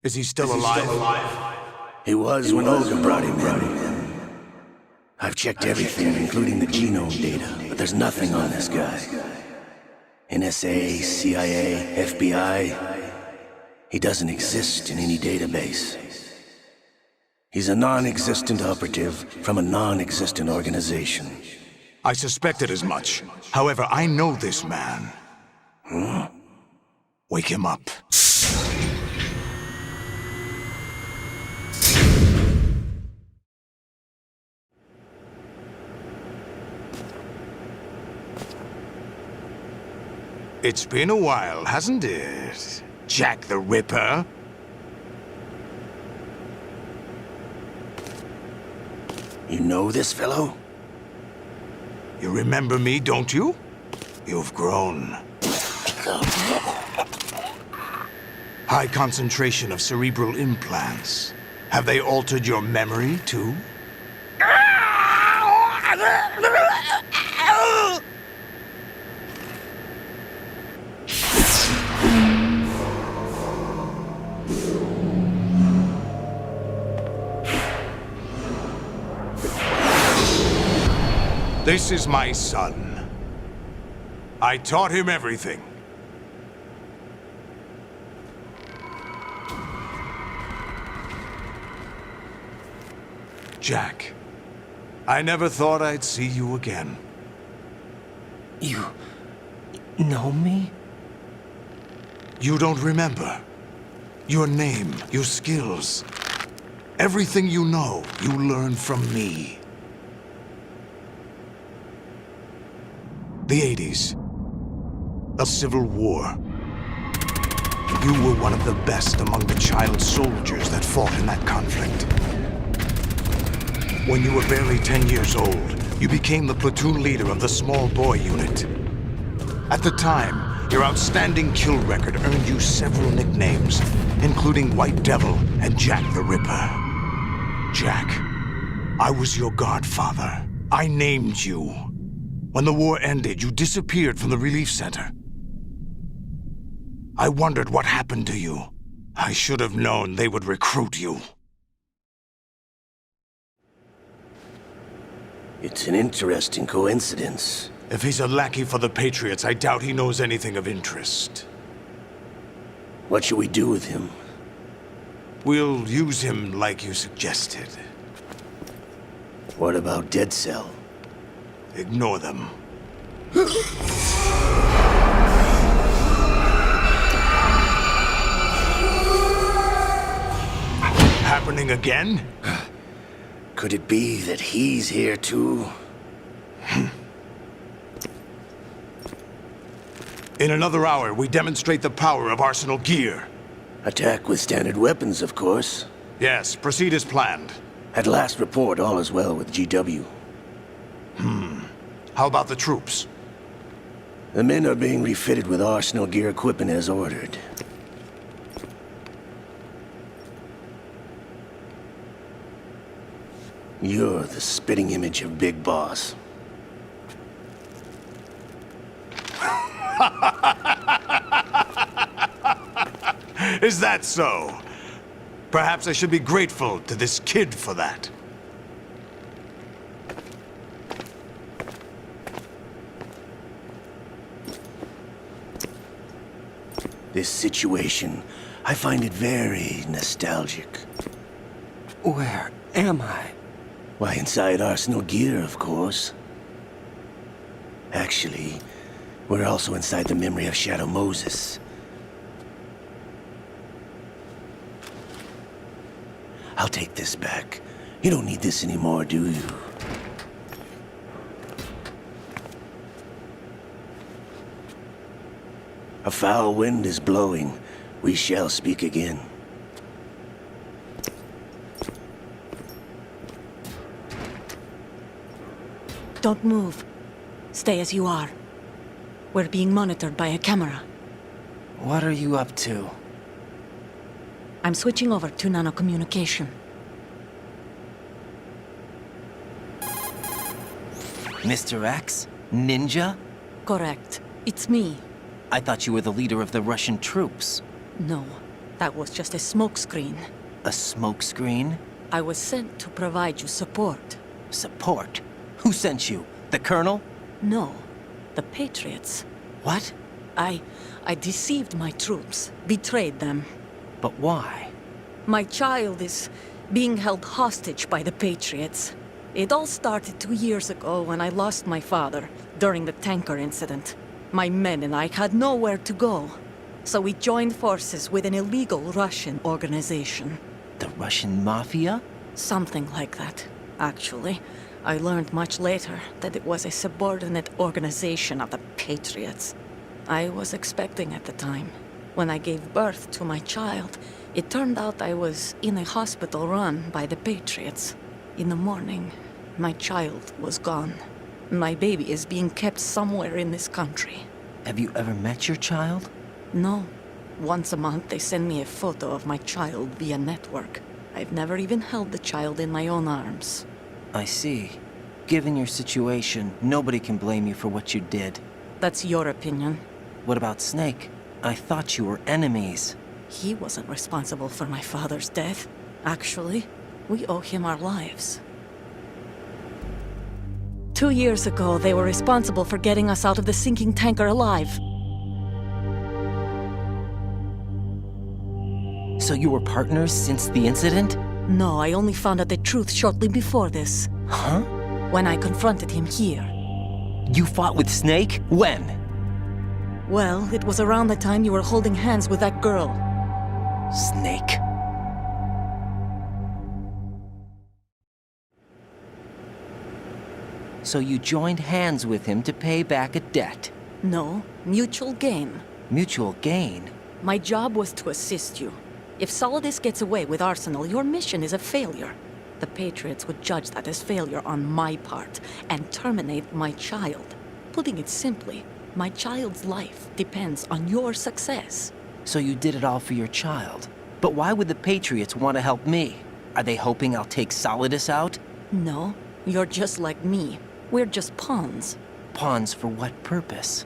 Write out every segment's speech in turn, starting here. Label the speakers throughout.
Speaker 1: Is he still alive?
Speaker 2: He was when Olga brought him in. I've checked everything, including the genome data, but there's nothing on this guy. NSA, CIA, FBI, he doesn't exist in any database. He's a non-existent operative from a non-existent organization.
Speaker 1: I suspected as much. However, I know this man. Wake him up. It's been a while, hasn't it? Jack the Ripper?
Speaker 2: You know this fellow?
Speaker 1: You remember me, don't you? You've grown. High concentration of cerebral implants. Have they altered your memory, too? This is my son. I taught him everything. Jack, I never thought I'd see you again.
Speaker 3: You know me?
Speaker 1: You don't remember. Your name, your skills. Everything you know, you learned from me. The 80s. A civil war. You were one of the best among the child soldiers that fought in that conflict. When you were barely 10 years old, you became the platoon leader of the small boy unit. At the time, your outstanding kill record earned you several nicknames, including White Devil and Jack the Ripper. Jack, I was your godfather. I named you. When the war ended, you disappeared from the relief center. I wondered what happened to you. I should have known they would recruit you.
Speaker 2: It's an interesting coincidence.
Speaker 1: If he's a lackey for the Patriots, I doubt he knows anything of interest.
Speaker 2: What should we do with him?
Speaker 1: We'll use him like you suggested.
Speaker 2: What about Dead Cell?
Speaker 1: Ignore them. Happening again?
Speaker 2: Could it be that he's here too?
Speaker 1: In another hour, we demonstrate the power of Arsenal gear.
Speaker 2: Attack with standard weapons, of course.
Speaker 1: Yes, proceed as planned.
Speaker 2: At last report, all is well with GW.
Speaker 1: How about the troops?
Speaker 2: The men are being refitted with Arsenal gear equipment as ordered. You're the spitting image of Big Boss.
Speaker 1: Is that so? Perhaps I should be grateful to this kid for that.
Speaker 2: This situation, I find it very nostalgic.
Speaker 3: Where am I?
Speaker 2: Why, inside Arsenal gear, of course. Actually, we're also inside the memory of Shadow Moses. I'll take this back. You don't need this anymore, do you? A foul wind is blowing. We shall speak again.
Speaker 4: Don't move. Stay as you are. We're being monitored by a camera.
Speaker 3: What are you up to?
Speaker 4: I'm switching over to nanocommunication.
Speaker 3: Mr. X? Ninja?
Speaker 4: Correct. It's me.
Speaker 3: I thought you were the leader of the Russian troops.
Speaker 4: No. That was just a smokescreen.
Speaker 3: A smokescreen?
Speaker 4: I was sent to provide you support.
Speaker 3: Support? Who sent you? The Colonel?
Speaker 4: No, the Patriots.
Speaker 3: What?
Speaker 4: I deceived my troops, betrayed them.
Speaker 3: But why?
Speaker 4: My child is being held hostage by the Patriots. It all started 2 years ago when I lost my father during the tanker incident. My men and I had nowhere to go, so we joined forces with an illegal Russian organization.
Speaker 3: The Russian Mafia?
Speaker 4: Something like that, actually. I learned much later that it was a subordinate organization of the Patriots. I was expecting at the time. When I gave birth to my child, it turned out I was in a hospital run by the Patriots. In the morning, my child was gone. My baby is being kept somewhere in this country.
Speaker 3: Have you ever met your child?
Speaker 4: No. Once a month, they send me a photo of my child via network. I've never even held the child in my own arms.
Speaker 3: I see. Given your situation, nobody can blame you for what you did.
Speaker 4: That's your opinion.
Speaker 3: What about Snake? I thought you were enemies.
Speaker 4: He wasn't responsible for my father's death. Actually, we owe him our lives. 2 years ago, they were responsible for getting us out of the sinking tanker alive.
Speaker 3: So you were partners since the incident?
Speaker 4: No, I only found out the truth shortly before this.
Speaker 3: Huh?
Speaker 4: When I confronted him here.
Speaker 3: You fought with Snake? When?
Speaker 4: Well, it was around the time you were holding hands with that girl.
Speaker 3: Snake. So you joined hands with him to pay back a debt.
Speaker 4: No, mutual gain.
Speaker 3: Mutual gain?
Speaker 4: My job was to assist you. If Solidus gets away with Arsenal, your mission is a failure. The Patriots would judge that as failure on my part and terminate my child. Putting it simply, my child's life depends on your success.
Speaker 3: So you did it all for your child. But why would the Patriots want to help me? Are they hoping I'll take Solidus out?
Speaker 4: No, you're just like me. We're just pawns.
Speaker 3: Pawns for what purpose?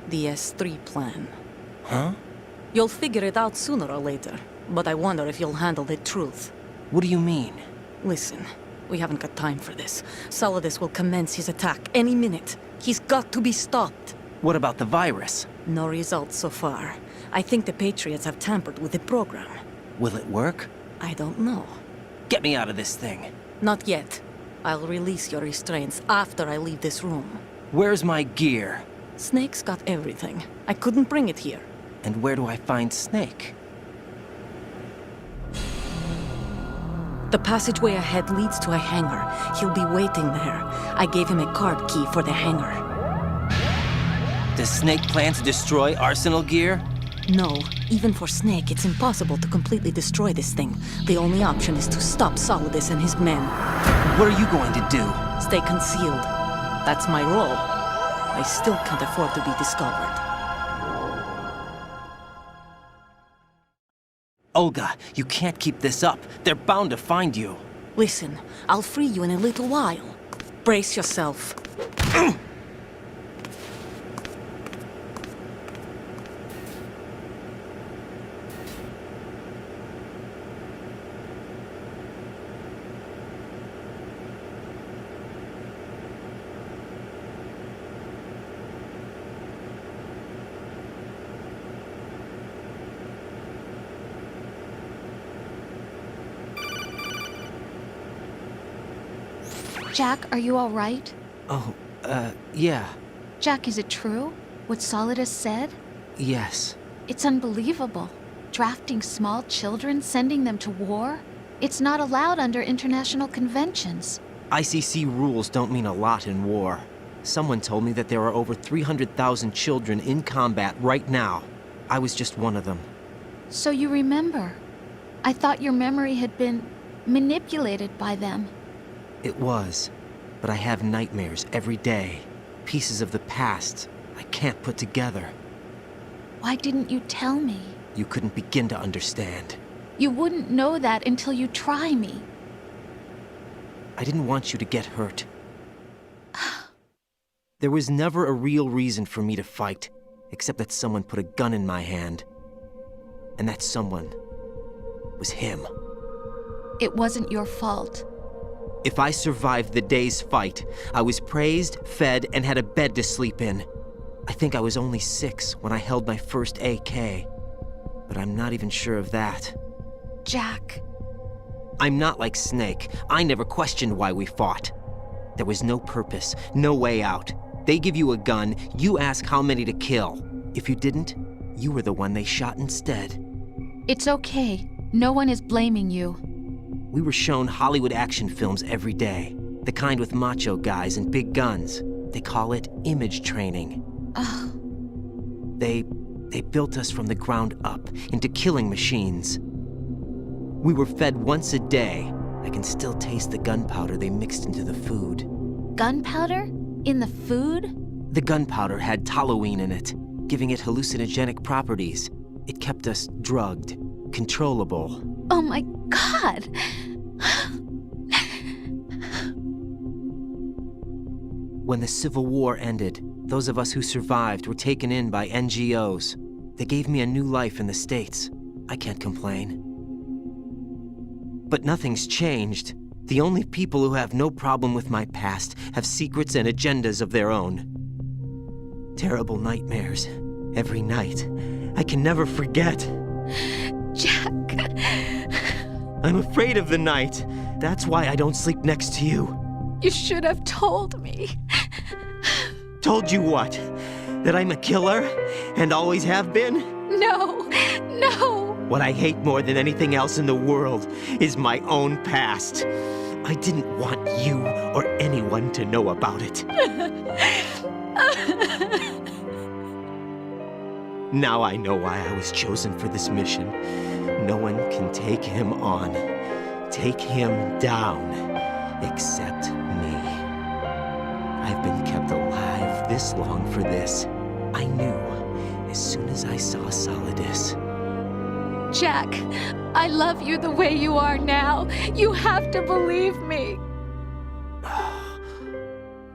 Speaker 4: The S3 plan.
Speaker 3: Huh?
Speaker 4: You'll figure it out sooner or later, but I wonder if you'll handle the truth.
Speaker 3: What do you mean?
Speaker 4: Listen, we haven't got time for this. Solidus will commence his attack any minute. He's got to be stopped.
Speaker 3: What about the virus?
Speaker 4: No results so far. I think the Patriots have tampered with the program.
Speaker 3: Will it work?
Speaker 4: I don't know.
Speaker 3: Get me out of this thing.
Speaker 4: Not yet. I'll release your restraints after I leave this room.
Speaker 3: Where's my gear?
Speaker 4: Snake's got everything. I couldn't bring it here.
Speaker 3: And where do I find Snake?
Speaker 4: The passageway ahead leads to a hangar. He'll be waiting there. I gave him a card key for the hangar.
Speaker 3: Does Snake plan to destroy Arsenal gear?
Speaker 4: No, even for Snake, it's impossible to completely destroy this thing. The only option is to stop Solidus and his men.
Speaker 3: What are you going to do?
Speaker 4: Stay concealed. That's my role. I still can't afford to be discovered.
Speaker 3: Olga, you can't keep this up. They're bound to find you.
Speaker 4: Listen, I'll free you in a little while. Brace yourself.
Speaker 5: Jack, are you all right?
Speaker 3: Oh, yeah.
Speaker 5: Jack, is it true? What Solidus said?
Speaker 3: Yes.
Speaker 5: It's unbelievable. Drafting small children, sending them to war? It's not allowed under international conventions.
Speaker 3: ICC rules don't mean a lot in war. Someone told me that there are over 300,000 children in combat right now. I was just one of them.
Speaker 5: So you remember. I thought your memory had been manipulated by them.
Speaker 3: It was, but I have nightmares every day. Pieces of the past I can't put together.
Speaker 5: Why didn't you tell me?
Speaker 3: You couldn't begin to understand.
Speaker 5: You wouldn't know that until you try me.
Speaker 3: I didn't want you to get hurt. There was never a real reason for me to fight, except that someone put a gun in my hand. And that someone was him.
Speaker 5: It wasn't your fault.
Speaker 3: If I survived the day's fight, I was praised, fed, and had a bed to sleep in. I think I was only 6 when I held my first AK, but I'm not even sure of that.
Speaker 5: Jack.
Speaker 3: I'm not like Snake. I never questioned why we fought. There was no purpose, no way out. They give you a gun, you ask how many to kill. If you didn't, you were the one they shot instead.
Speaker 5: It's okay. No one is blaming you.
Speaker 3: We were shown Hollywood action films every day. The kind with macho guys and big guns. They call it image training.
Speaker 5: Ugh.
Speaker 3: They built us from the ground up into killing machines. We were fed once a day. I can still taste the gunpowder they mixed into the food.
Speaker 5: Gunpowder? In the food?
Speaker 3: The gunpowder had toluene in it, giving it hallucinogenic properties. It kept us drugged, controllable.
Speaker 5: Oh my God!
Speaker 3: When the Civil War ended, those of us who survived were taken in by NGOs. They gave me a new life in the States. I can't complain. But nothing's changed. The only people who have no problem with my past have secrets and agendas of their own. Terrible nightmares. Every night. I can never forget.
Speaker 5: Jack.
Speaker 3: I'm afraid of the night. That's why I don't sleep next to you.
Speaker 5: You should have told me.
Speaker 3: Told you what? That I'm a killer? And always have been?
Speaker 5: No. No.
Speaker 3: What I hate more than anything else in the world is my own past. I didn't want you or anyone to know about it. Now I know why I was chosen for this mission. No one can take him on, take him down, except me. I've been kept alive this long for this. I knew as soon as I saw Solidus.
Speaker 5: Jack, I love you the way you are now. You have to believe me.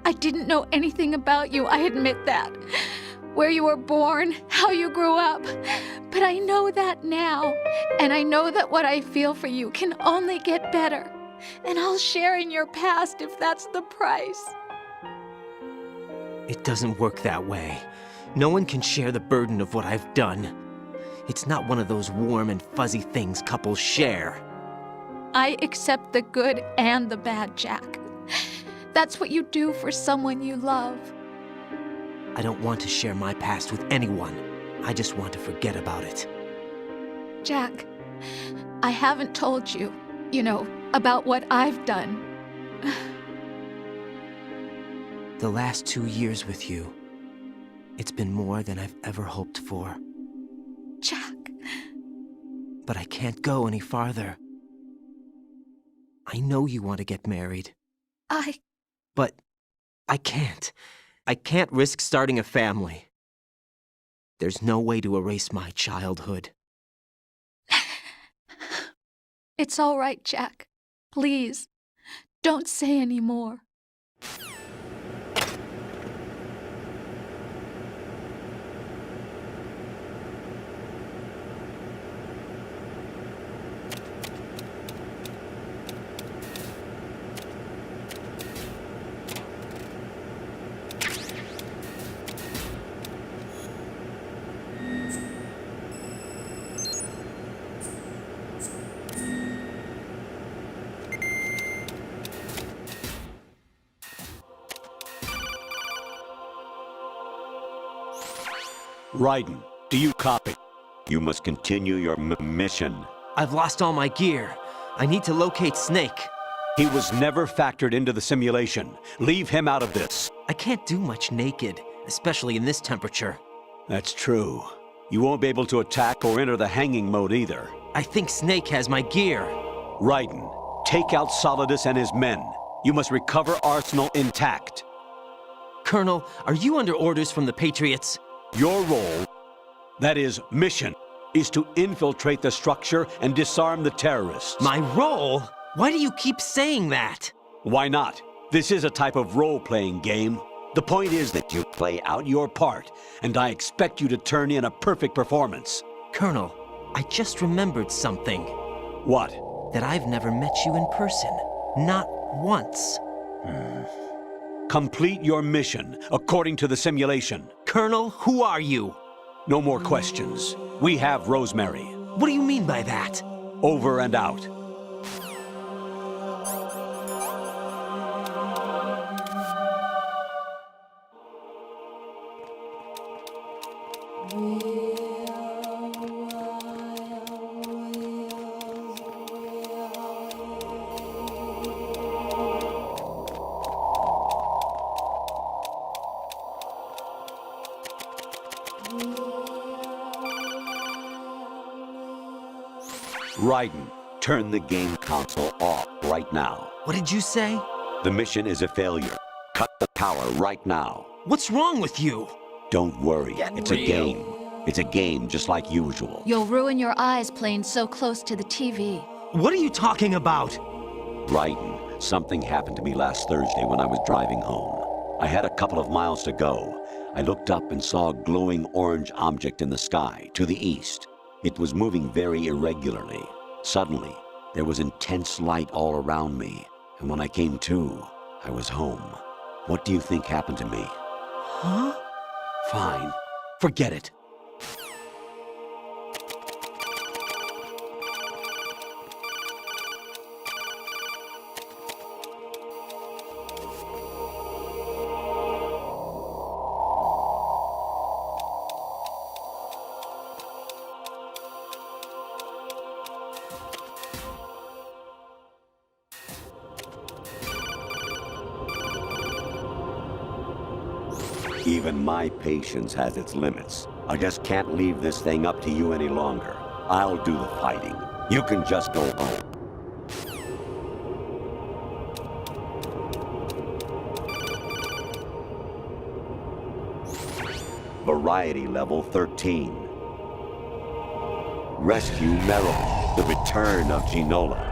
Speaker 5: I didn't know anything about you, I admit that. Where you were born, how you grew up. But I know that now. And I know that what I feel for you can only get better. And I'll share in your past if that's the price.
Speaker 3: It doesn't work that way. No one can share the burden of what I've done. It's not one of those warm and fuzzy things couples share.
Speaker 5: I accept the good and the bad, Jack. That's what you do for someone you love.
Speaker 3: I don't want to share my past with anyone. I just want to forget about it.
Speaker 5: Jack, I haven't told you, about what I've done.
Speaker 3: The last 2 years with you, it's been more than I've ever hoped for.
Speaker 5: Jack.
Speaker 3: But I can't go any farther. I know you want to get married. But I can't. I can't risk starting a family. There's no way to erase my childhood.
Speaker 5: It's all right, Jack. Please, don't say any more.
Speaker 6: Raiden, do you copy? You must continue your mission.
Speaker 3: I've lost all my gear. I need to locate Snake.
Speaker 6: He was never factored into the simulation. Leave him out of this.
Speaker 3: I can't do much naked, especially in this temperature.
Speaker 6: That's true. You won't be able to attack or enter the hanging mode either.
Speaker 3: I think Snake has my gear.
Speaker 6: Raiden, take out Solidus and his men. You must recover Arsenal intact.
Speaker 3: Colonel, are you under orders from the Patriots?
Speaker 6: Your role, that is, mission, is to infiltrate the structure and disarm the terrorists.
Speaker 3: My role? Why do you keep saying that?
Speaker 6: Why not? This is a type of role-playing game. The point is that you play out your part, and I expect you to turn in a perfect performance.
Speaker 3: Colonel, I just remembered something.
Speaker 6: What?
Speaker 3: That I've never met you in person. Not once.
Speaker 6: Complete your mission, according to the simulation.
Speaker 3: Colonel, who are you?
Speaker 6: No more questions. We have Rosemary.
Speaker 3: What do you mean by that?
Speaker 6: Over and out. Raiden, turn the game console off right now.
Speaker 3: What did you say?
Speaker 6: The mission is a failure. Cut the power right now.
Speaker 3: What's wrong with you?
Speaker 6: Don't worry, it's a game. It's a game just like usual.
Speaker 5: You'll ruin your eyes playing so close to the TV.
Speaker 3: What are you talking about?
Speaker 6: Raiden, something happened to me last Thursday when I was driving home. I had a couple of miles to go. I looked up and saw a glowing orange object in the sky to the east. It was moving very irregularly. Suddenly, there was intense light all around me, and when I came to, I was home. What do you think happened to me?
Speaker 3: Huh?
Speaker 6: Fine. Forget it. Even my patience has its limits. I just can't leave this thing up to you any longer. I'll do the fighting. You can just go home. Variety level 13. Rescue Meryl, the return of Ginola.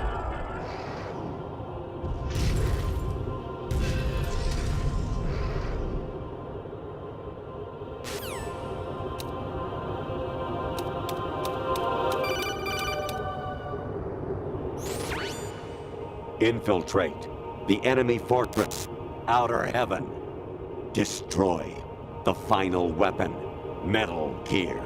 Speaker 6: Infiltrate the enemy fortress, Outer Heaven. Destroy the final weapon, Metal Gear.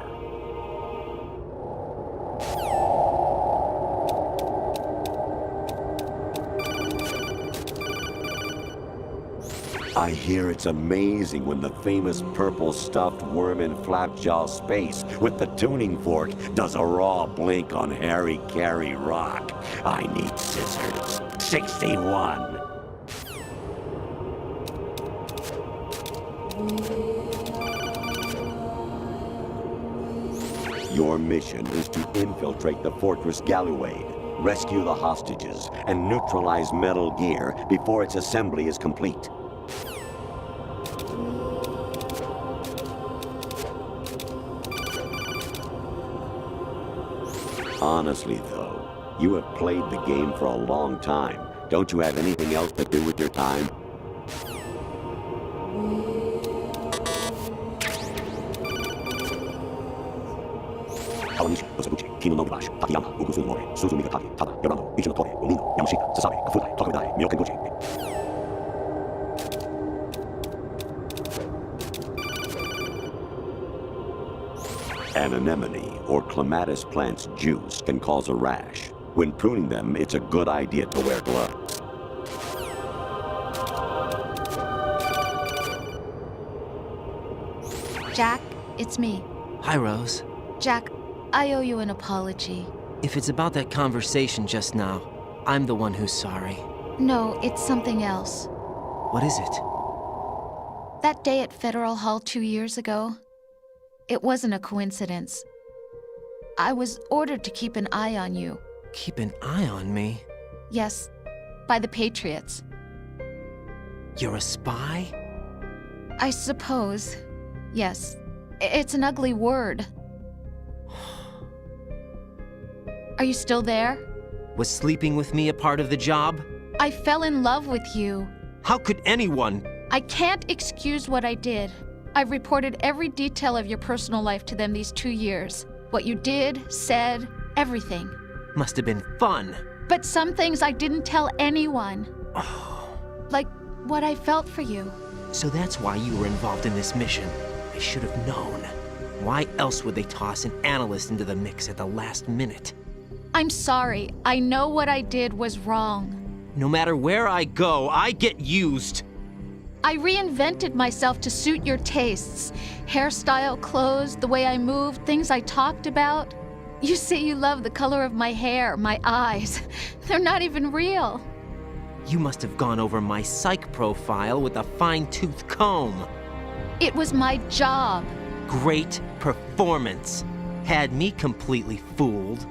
Speaker 6: I hear it's amazing when the famous purple stuffed worm in Flapjaw Space with the tuning fork does a raw blink on Harry Carey Rock. I need scissors. 61. Your mission is to infiltrate the Fortress Galluade, rescue the hostages, and neutralize Metal Gear before its assembly is complete. Honestly, though, you have played the game for a long time. Don't you have anything else to do with your time? An anemone or clematis plant's juice can cause a rash. When pruning them, it's a good idea to wear gloves.
Speaker 5: Jack, it's me.
Speaker 3: Hi, Rose.
Speaker 5: Jack, I owe you an apology.
Speaker 3: If it's about that conversation just now, I'm the one who's sorry.
Speaker 5: No, it's something else.
Speaker 3: What is it?
Speaker 5: That day at Federal Hall 2 years ago, it wasn't a coincidence. I was ordered to keep an eye on you.
Speaker 3: Keep an eye on me?
Speaker 5: Yes, by the Patriots.
Speaker 3: You're a spy?
Speaker 5: I suppose. Yes. It's an ugly word. Are you still there?
Speaker 3: Was sleeping with me a part of the job?
Speaker 5: I fell in love with you.
Speaker 3: How could anyone?
Speaker 5: I can't excuse what I did. I've reported every detail of your personal life to them these 2 years. What you did, said, everything.
Speaker 3: Must have been fun.
Speaker 5: But some things I didn't tell anyone. Like what I felt for you.
Speaker 3: So that's why you were involved in this mission. I should have known. Why else would they toss an analyst into the mix at the last minute?
Speaker 5: I'm sorry. I know what I did was wrong.
Speaker 3: No matter where I go, I get used.
Speaker 5: I reinvented myself to suit your tastes. Hairstyle, clothes, the way I moved, things I talked about. You say you love the color of my hair, my eyes. They're not even real.
Speaker 3: You must have gone over my psych profile with a fine-tooth comb.
Speaker 5: It was my job.
Speaker 3: Great performance. Had me completely fooled.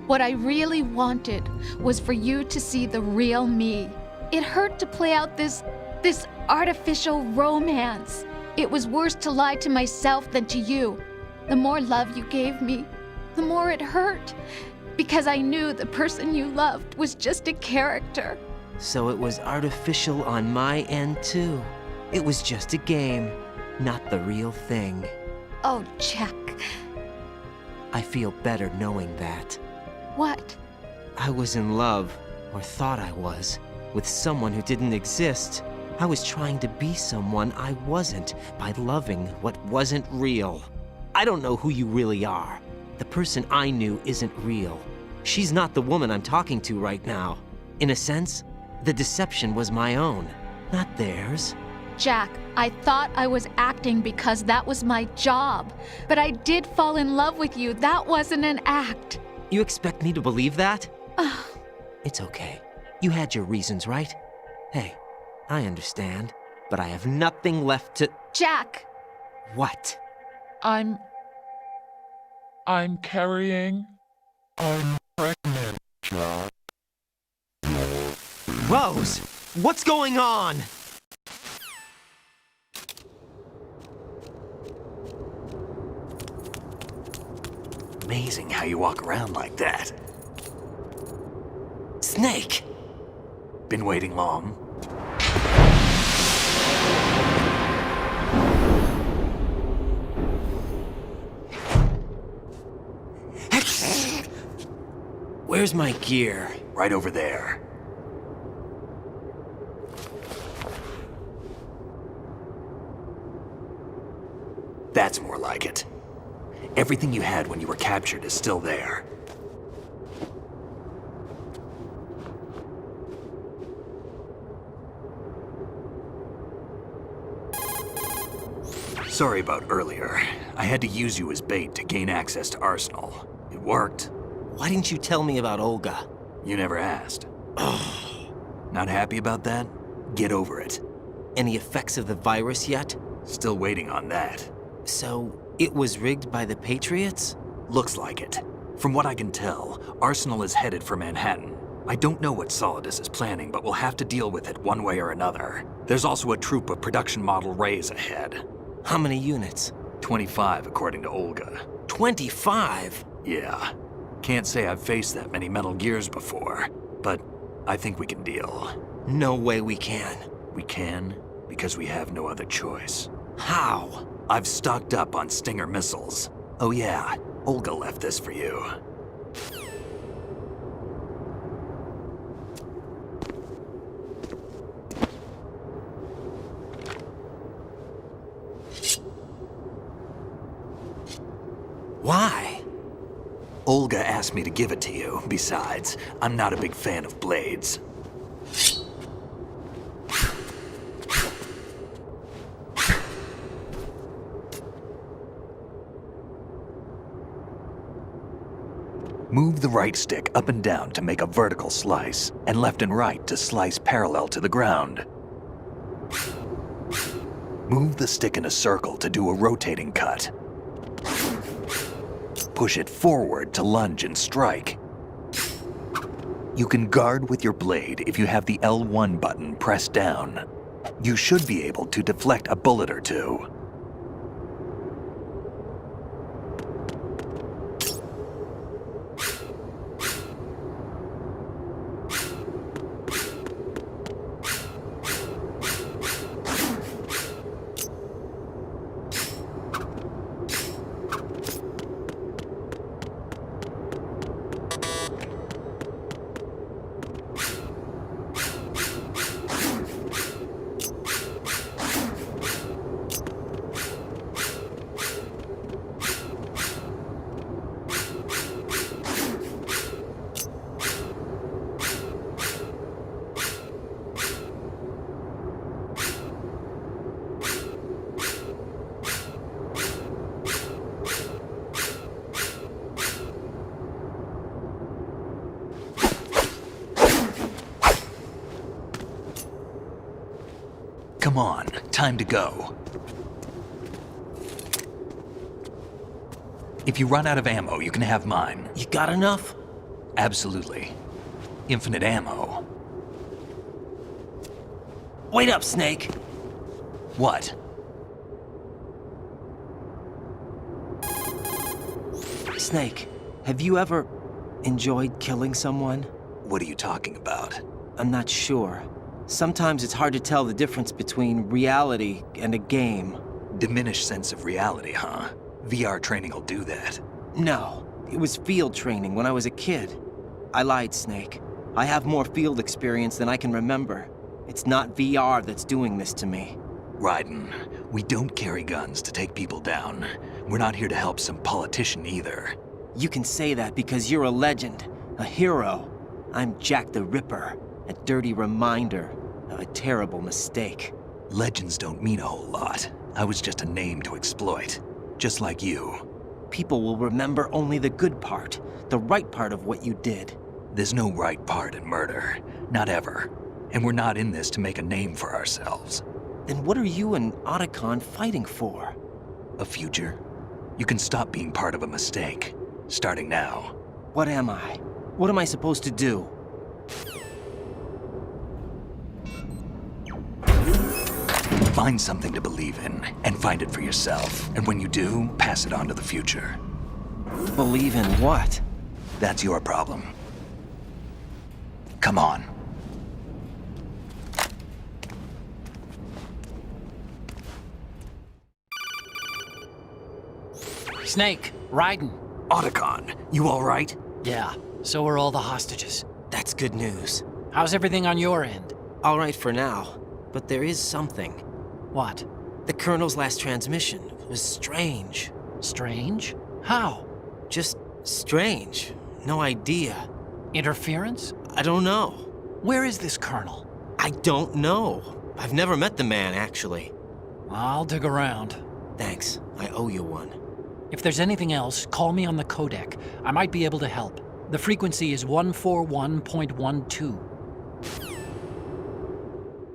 Speaker 5: What I really wanted was for you to see the real me. It hurt to play out this artificial romance. It was worse to lie to myself than to you. The more love you gave me, the more it hurt. Because I knew the person you loved was just a character.
Speaker 3: So it was artificial on my end, too. It was just a game, not the real thing.
Speaker 5: Oh, Jack.
Speaker 3: I feel better knowing that.
Speaker 5: What?
Speaker 3: I was in love, or thought I was, with someone who didn't exist. I was trying to be someone I wasn't by loving what wasn't real. I don't know who you really are. The person I knew isn't real. She's not the woman I'm talking to right now. In a sense, the deception was my own, not theirs.
Speaker 5: Jack, I thought I was acting because that was my job. But I did fall in love with you. That wasn't an act.
Speaker 3: You expect me to believe that? It's okay. You had your reasons, right? Hey, I understand, but I have nothing left to...
Speaker 5: Jack!
Speaker 3: What?
Speaker 7: I'm carrying. I'm pregnant, Jack.
Speaker 3: Rose, what's going on?
Speaker 2: Amazing how you walk around like that.
Speaker 3: Snake!
Speaker 2: Been waiting long?
Speaker 3: Where's my gear?
Speaker 2: Right over there. That's more like it. Everything you had when you were captured is still there. Sorry about earlier. I had to use you as bait to gain access to Arsenal. It worked.
Speaker 3: Why didn't you tell me about Olga?
Speaker 2: You never asked. Not happy about that? Get over it.
Speaker 3: Any effects of the virus yet?
Speaker 2: Still waiting on that.
Speaker 3: So, it was rigged by the Patriots?
Speaker 2: Looks like it. From what I can tell, Arsenal is headed for Manhattan. I don't know what Solidus is planning, but we'll have to deal with it one way or another. There's also a troop of production model Rays ahead.
Speaker 3: How many units?
Speaker 2: 25, according to Olga.
Speaker 3: 25?
Speaker 2: Yeah. Can't say I've faced that many Metal Gears before, but I think we can deal.
Speaker 3: No way we can.
Speaker 2: We can, because we have no other choice.
Speaker 3: How?
Speaker 2: I've stocked up on Stinger missiles. Oh yeah, Olga left this for you.
Speaker 3: Why?
Speaker 2: Olga asked me to give it to you. Besides, I'm not a big fan of blades. Move the right stick up and down to make a vertical slice, and left and right to slice parallel to the ground. Move the stick in a circle to do a rotating cut. Push it forward to lunge and strike. You can guard with your blade if you have the L1 button pressed down. You should be able to deflect a bullet or two.
Speaker 8: Come on, time to go. If you run out of ammo, you can have mine.
Speaker 3: You got enough?
Speaker 8: Absolutely. Infinite ammo.
Speaker 3: Wait up, Snake.
Speaker 8: What?
Speaker 3: Snake, have you ever enjoyed killing someone?
Speaker 8: What are you talking about?
Speaker 3: I'm not sure. Sometimes it's hard to tell the difference between reality and a game.
Speaker 8: Diminished sense of reality, huh? VR training will do that.
Speaker 3: No, it was field training when I was a kid. I lied, Snake. I have more field experience than I can remember. It's not VR that's doing this to me.
Speaker 8: Raiden, we don't carry guns to take people down. We're not here to help some politician either.
Speaker 3: You can say that because you're a legend, a hero. I'm Jack the Ripper, a dirty reminder of a terrible mistake.
Speaker 8: Legends don't mean a whole lot. I was just a name to exploit, just like you.
Speaker 3: People will remember only the good part, the right part of what you did.
Speaker 8: There's no right part in murder, not ever. And we're not in this to make a name for ourselves.
Speaker 3: Then what are you and Otacon fighting for?
Speaker 8: A future? You can stop being part of a mistake, starting now.
Speaker 3: What am I? What am I supposed to do?
Speaker 8: Find something to believe in, and find it for yourself. And when you do, pass it on to the future.
Speaker 3: Believe in what?
Speaker 8: That's your problem. Come on.
Speaker 9: Snake, Raiden.
Speaker 8: Otacon, you all right?
Speaker 9: Yeah, so are all the hostages.
Speaker 3: That's good news.
Speaker 9: How's everything on your end?
Speaker 3: All right for now, but there is something.
Speaker 9: What?
Speaker 3: The Colonel's last transmission was strange.
Speaker 9: Strange? How?
Speaker 3: Just strange. No idea.
Speaker 9: Interference?
Speaker 3: I don't know.
Speaker 9: Where is this Colonel?
Speaker 3: I don't know. I've never met the man, actually.
Speaker 9: I'll dig around.
Speaker 3: Thanks. I owe you one.
Speaker 9: If there's anything else, call me on the codec. I might be able to help. The frequency is 141.12.